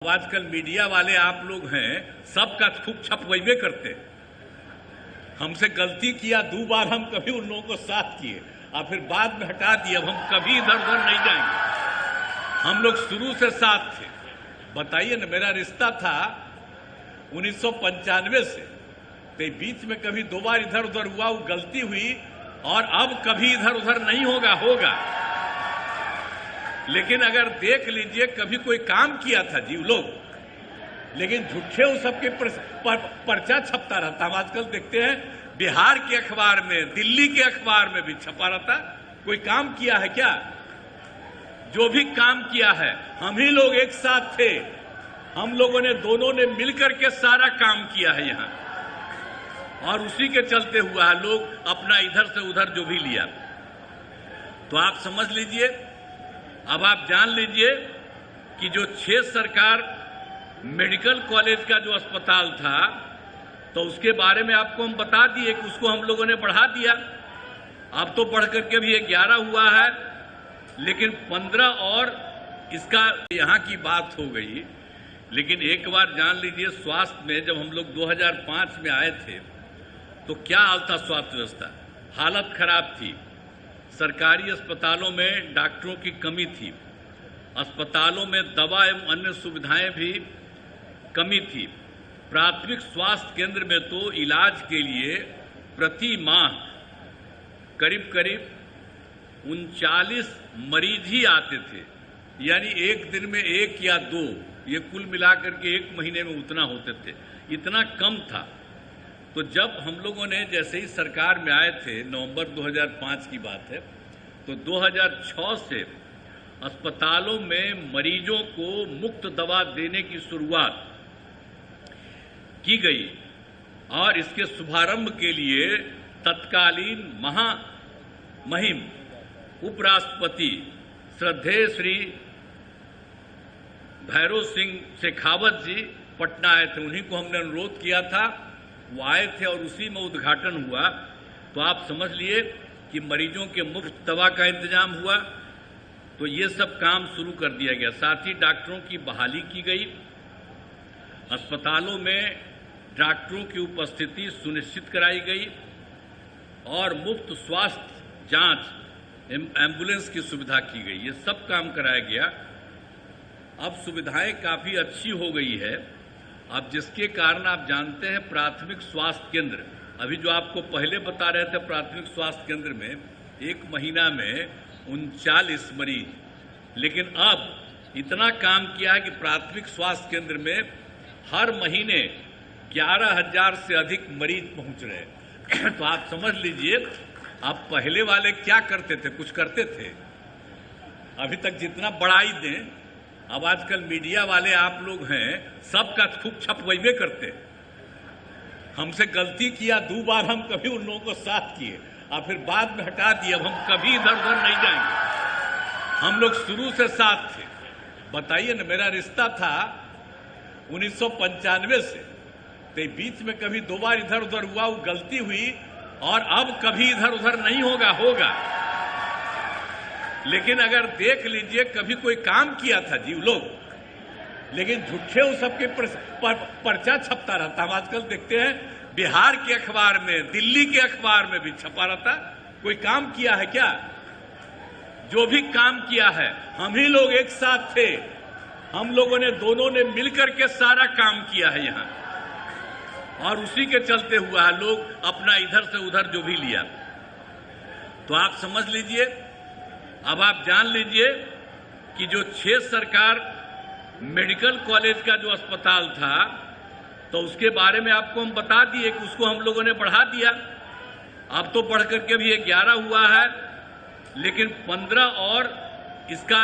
आजकल मीडिया वाले आप लोग हैं, सबका खूब छपवैबे करते हैं। हमसे गलती किया 2 बार, हम कभी उन लोगों को साथ किए और फिर बाद में हटा दिए। अब हम कभी इधर उधर नहीं जाएंगे, हम लोग शुरू से साथ थे। बताइए ना, मेरा रिश्ता था 1995 से, तो बीच में कभी 2 बार इधर उधर हुआ, वो गलती हुई और अब कभी इधर उधर नहीं होगा। लेकिन अगर देख लीजिए, कभी कोई काम किया था जी लोग, लेकिन झूठे उस सबके पर्चा छपता रहता। हम आजकल देखते हैं बिहार के अखबार में, दिल्ली के अखबार में भी छपा रहता। कोई काम किया है क्या? जो भी काम किया है, हम ही लोग एक साथ थे। हम लोगों ने, दोनों ने मिलकर के सारा काम किया है यहाँ, और उसी के चलते हुआ है। लोग अपना इधर से उधर जो भी लिया, तो आप समझ लीजिए, अब आप जान लीजिए कि जो 6 सरकार मेडिकल कॉलेज का जो अस्पताल था, तो उसके बारे में आपको हम बता दिए कि उसको हम लोगों ने बढ़ा दिया। अब तो बढ़ करके भी 11 हुआ है, लेकिन 15 और इसका यहाँ की बात हो गई। लेकिन एक बार जान लीजिए, स्वास्थ्य में जब हम लोग 2005 में आए थे, तो क्या हाल था स्वास्थ्य व्यवस्था? हालत खराब थी। सरकारी अस्पतालों में डॉक्टरों की कमी थी, अस्पतालों में दवा एवं अन्य सुविधाएं भी कमी थी। प्राथमिक स्वास्थ्य केंद्र में तो इलाज के लिए प्रति माह करीब 39 मरीज ही आते थे, यानी एक दिन में 1 या 2, ये कुल मिलाकर के 1 महीने में उतना होते थे। इतना कम था। तो जब हम लोगों ने जैसे ही सरकार में आए थे, नवंबर 2005 की बात है, तो 2006 से अस्पतालों में मरीजों को मुफ्त दवा देने की शुरुआत की गई, और इसके शुभारंभ के लिए तत्कालीन महामहिम उपराष्ट्रपति श्रद्धेय श्री भैरव सिंह शेखावत जी पटना आए थे। उन्हीं को हमने अनुरोध किया था, वो आए थे और उसी में उद्घाटन हुआ। तो आप समझ लिए कि मरीजों के मुफ्त दवा का इंतजाम हुआ। तो ये सब काम शुरू कर दिया गया। साथ ही डॉक्टरों की बहाली की गई, अस्पतालों में डॉक्टरों की उपस्थिति सुनिश्चित कराई गई, और मुफ्त स्वास्थ्य जांच, एम्बुलेंस की सुविधा की गई। ये सब काम कराया गया। अब सुविधाएं काफ़ी अच्छी हो गई है। अब जिसके कारण आप जानते हैं, प्राथमिक स्वास्थ्य केंद्र, अभी जो आपको पहले बता रहे थे, प्राथमिक स्वास्थ्य केंद्र में 1 महीना में 39 मरीज, लेकिन अब इतना काम किया है कि प्राथमिक स्वास्थ्य केंद्र में हर महीने 11,000 से अधिक मरीज पहुंच रहे हैं। तो आप समझ लीजिए, आप पहले वाले क्या करते थे? कुछ करते थे? अभी तक जितना बढ़ाई दें। अब आजकल मीडिया वाले आप लोग हैं, सबका खूब छपवैबे करते हैं। हमसे गलती किया 2 बार, हम कभी उन लोगों को साथ किए और फिर बाद में हटा दिए। अब हम कभी इधर उधर नहीं जाएंगे, हम लोग शुरू से साथ थे। बताइए ना, मेरा रिश्ता था 1995 से, तो बीच में कभी 2 बार इधर उधर हुआ, वो गलती हुई और अब कभी इधर उधर नहीं होगा। लेकिन अगर देख लीजिए, कभी कोई काम किया था जी लोग, लेकिन झूठे उस सबके पर्चा छपता रहता। हम आजकल देखते हैं बिहार के अखबार में, दिल्ली के अखबार में भी छपा रहता। कोई काम किया है क्या? जो भी काम किया है, हम ही लोग एक साथ थे। हम लोगों ने, दोनों ने मिलकर के सारा काम किया है यहाँ, और उसी के चलते हुआ है। लोग अपना इधर से उधर जो भी लिया, तो आप समझ लीजिए, अब आप जान लीजिए कि जो 6 सरकार मेडिकल कॉलेज का जो अस्पताल था, तो उसके बारे में आपको हम बता दिए कि उसको हम लोगों ने बढ़ा दिया। अब तो बढ़ करके भी 11 हुआ है, लेकिन 15 और इसका